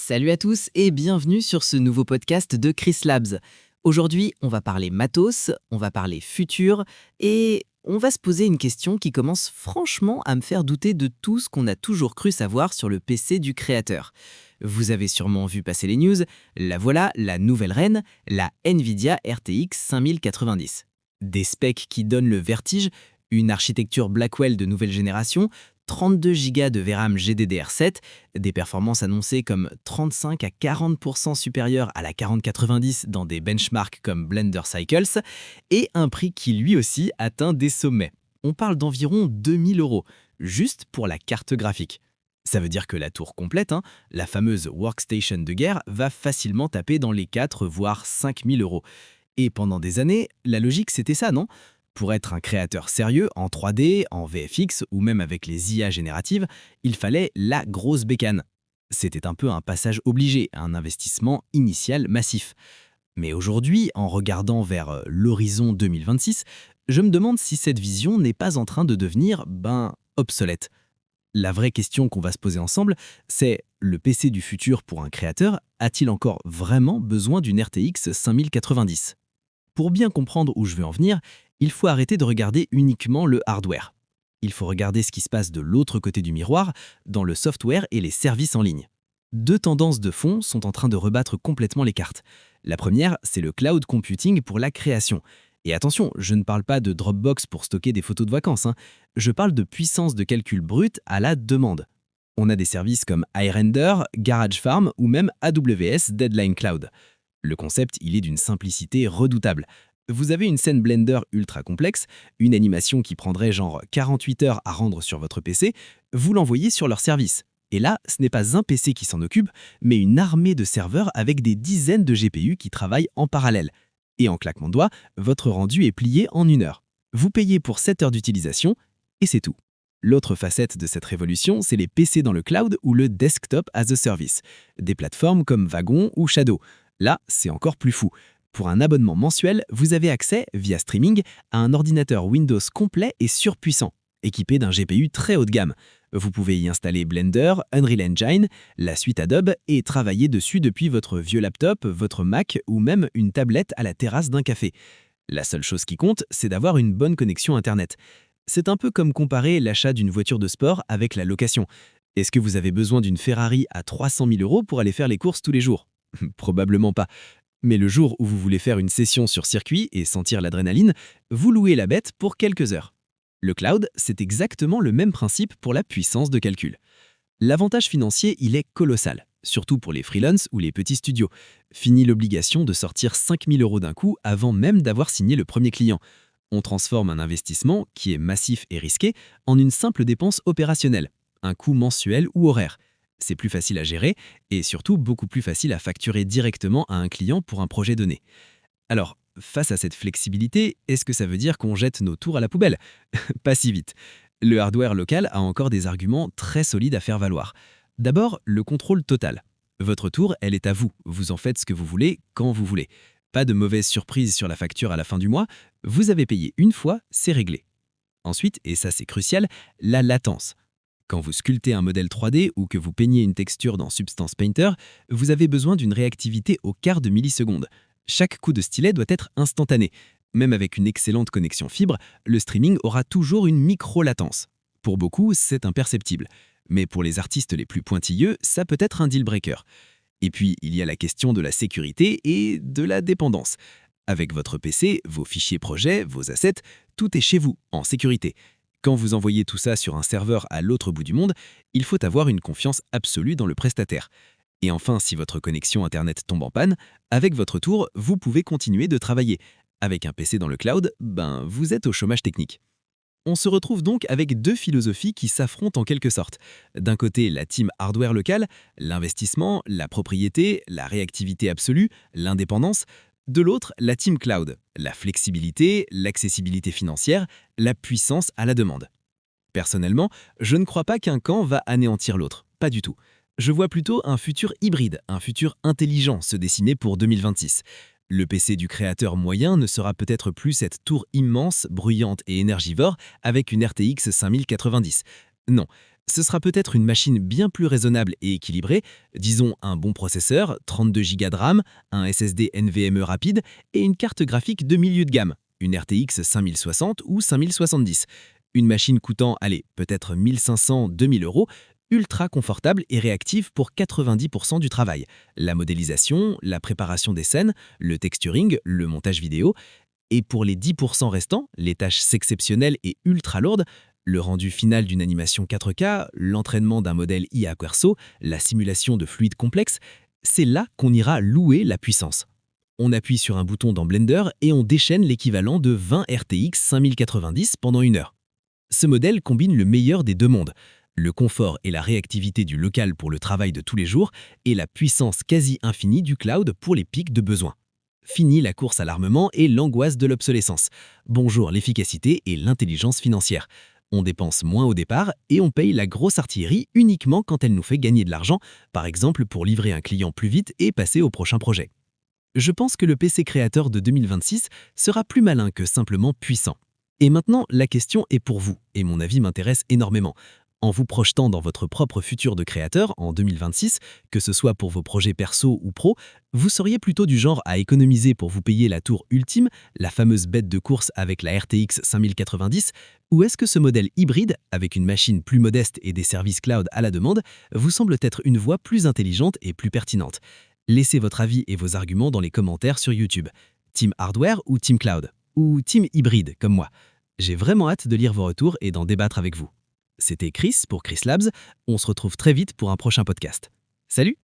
Salut à tous et bienvenue sur ce nouveau podcast de Chris Labs. Aujourd'hui, on va parler matos, on va parler futur et on va se poser une question qui commence franchement à me faire douter de tout ce qu'on a toujours cru savoir sur le PC du créateur. Vous avez sûrement vu passer les news, la voilà, la nouvelle reine, la Nvidia RTX 5090. Des specs qui donnent le vertige, une architecture Blackwell de nouvelle génération, 32 Go de VRAM GDDR7, des performances annoncées comme 35 à 40% supérieures à la 4090 dans des benchmarks comme Blender Cycles, et un prix qui lui aussi atteint des sommets. On parle d'environ 2000 €, juste pour la carte graphique. Ça veut dire que la tour complète, la fameuse workstation de guerre, va facilement taper dans les 4 voire 5000 €. Et pendant des années, la logique c'était ça, non ? Pour être un créateur sérieux en 3D, en VFX ou même avec les IA génératives, il fallait la grosse bécane. C'était un peu un passage obligé, un investissement initial massif. Mais aujourd'hui, en regardant vers l'horizon 2026, je me demande si cette vision n'est pas en train de devenir, obsolète. La vraie question qu'on va se poser ensemble, c'est le PC du futur pour un créateur a-t-il encore vraiment besoin d'une RTX 5090 ? Pour bien comprendre où je veux en venir, il faut arrêter de regarder uniquement le hardware. Il faut regarder ce qui se passe de l'autre côté du miroir, dans le software et les services en ligne. Deux tendances de fond sont en train de rebattre complètement les cartes. La première, c'est le cloud computing pour la création. Et attention, je ne parle pas de Dropbox pour stocker des photos de vacances, je parle de puissance de calcul brute à la demande. On a des services comme iRender, GarageFarm ou même AWS Deadline Cloud. Le concept, il est d'une simplicité redoutable. Vous avez une scène Blender ultra complexe, une animation qui prendrait genre 48 heures à rendre sur votre PC, vous l'envoyez sur leur service. Et là, ce n'est pas un PC qui s'en occupe, mais une armée de serveurs avec des dizaines de GPU qui travaillent en parallèle. Et en claquement de doigts, votre rendu est plié en 1 heure. Vous payez pour 7 heures d'utilisation, et c'est tout. L'autre facette de cette révolution, c'est les PC dans le cloud ou le desktop as a service, des plateformes comme Wagon ou Shadow. Là, c'est encore plus fou. Pour un abonnement mensuel, vous avez accès, via streaming, à un ordinateur Windows complet et surpuissant, équipé d'un GPU très haut de gamme. Vous pouvez y installer Blender, Unreal Engine, la suite Adobe et travailler dessus depuis votre vieux laptop, votre Mac ou même une tablette à la terrasse d'un café. La seule chose qui compte, c'est d'avoir une bonne connexion Internet. C'est un peu comme comparer l'achat d'une voiture de sport avec la location. Est-ce que vous avez besoin d'une Ferrari à 300 000 € pour aller faire les courses tous les jours ? Probablement pas. Mais le jour où vous voulez faire une session sur circuit et sentir l'adrénaline, vous louez la bête pour quelques heures. Le cloud, c'est exactement le même principe pour la puissance de calcul. L'avantage financier, il est colossal, surtout pour les freelances ou les petits studios. Fini l'obligation de sortir 5000 € d'un coup avant même d'avoir signé le premier client. On transforme un investissement, qui est massif et risqué, en une simple dépense opérationnelle, un coût mensuel ou horaire. C'est plus facile à gérer et surtout beaucoup plus facile à facturer directement à un client pour un projet donné. Alors, face à cette flexibilité, est-ce que ça veut dire qu'on jette nos tours à la poubelle ? Pas si vite. Le hardware local a encore des arguments très solides à faire valoir. D'abord, le contrôle total. Votre tour, elle est à vous. Vous en faites ce que vous voulez, quand vous voulez. Pas de mauvaise surprise sur la facture à la fin du mois. Vous avez payé une fois, c'est réglé. Ensuite, et ça c'est crucial, la latence. Quand vous sculptez un modèle 3D ou que vous peignez une texture dans Substance Painter, vous avez besoin d'une réactivité au quart de milliseconde. Chaque coup de stylet doit être instantané. Même avec une excellente connexion fibre, le streaming aura toujours une micro-latence. Pour beaucoup, c'est imperceptible. Mais pour les artistes les plus pointilleux, ça peut être un deal-breaker. Et puis, il y a la question de la sécurité et de la dépendance. Avec votre PC, vos fichiers projets, vos assets, tout est chez vous, en sécurité. Quand vous envoyez tout ça sur un serveur à l'autre bout du monde, il faut avoir une confiance absolue dans le prestataire. Et enfin, si votre connexion Internet tombe en panne, avec votre tour, vous pouvez continuer de travailler. Avec un PC dans le cloud, vous êtes au chômage technique. On se retrouve donc avec deux philosophies qui s'affrontent en quelque sorte. D'un côté, la team hardware locale, l'investissement, la propriété, la réactivité absolue, l'indépendance. De l'autre, la team cloud, la flexibilité, l'accessibilité financière, la puissance à la demande. Personnellement, je ne crois pas qu'un camp va anéantir l'autre, pas du tout. Je vois plutôt un futur hybride, un futur intelligent se dessiner pour 2026. Le PC du créateur moyen ne sera peut-être plus cette tour immense, bruyante et énergivore avec une RTX 5090. Non, Ce sera peut-être une machine bien plus raisonnable et équilibrée, disons un bon processeur, 32 Go de RAM, un SSD NVMe rapide et une carte graphique de milieu de gamme, une RTX 5060 ou 5070. Une machine coûtant, allez, peut-être 1500-2000 euros, ultra confortable et réactive pour 90% du travail. La modélisation, la préparation des scènes, le texturing, le montage vidéo. Et pour les 10% restants, les tâches exceptionnelles et ultra lourdes, le rendu final d'une animation 4K, l'entraînement d'un modèle IA Querso, la simulation de fluides complexes, c'est là qu'on ira louer la puissance. On appuie sur un bouton dans Blender et on déchaîne l'équivalent de 20 RTX 5090 pendant 1 heure. Ce modèle combine le meilleur des deux mondes, le confort et la réactivité du local pour le travail de tous les jours et la puissance quasi infinie du cloud pour les pics de besoin. Fini la course à l'armement et l'angoisse de l'obsolescence. Bonjour l'efficacité et l'intelligence financière. On dépense moins au départ et on paye la grosse artillerie uniquement quand elle nous fait gagner de l'argent, par exemple pour livrer un client plus vite et passer au prochain projet. Je pense que le PC créateur de 2026 sera plus malin que simplement puissant. Et maintenant, la question est pour vous, et mon avis m'intéresse énormément. En vous projetant dans votre propre futur de créateur en 2026, que ce soit pour vos projets perso ou pro, vous seriez plutôt du genre à économiser pour vous payer la tour ultime, la fameuse bête de course avec la RTX 5090, ou est-ce que ce modèle hybride, avec une machine plus modeste et des services cloud à la demande, vous semble être une voie plus intelligente et plus pertinente? Laissez votre avis et vos arguments dans les commentaires sur YouTube. Team Hardware ou Team Cloud? Ou Team Hybride, comme moi? J'ai vraiment hâte de lire vos retours et d'en débattre avec vous. C'était Chris pour Chris Labs. On se retrouve très vite pour un prochain podcast. Salut!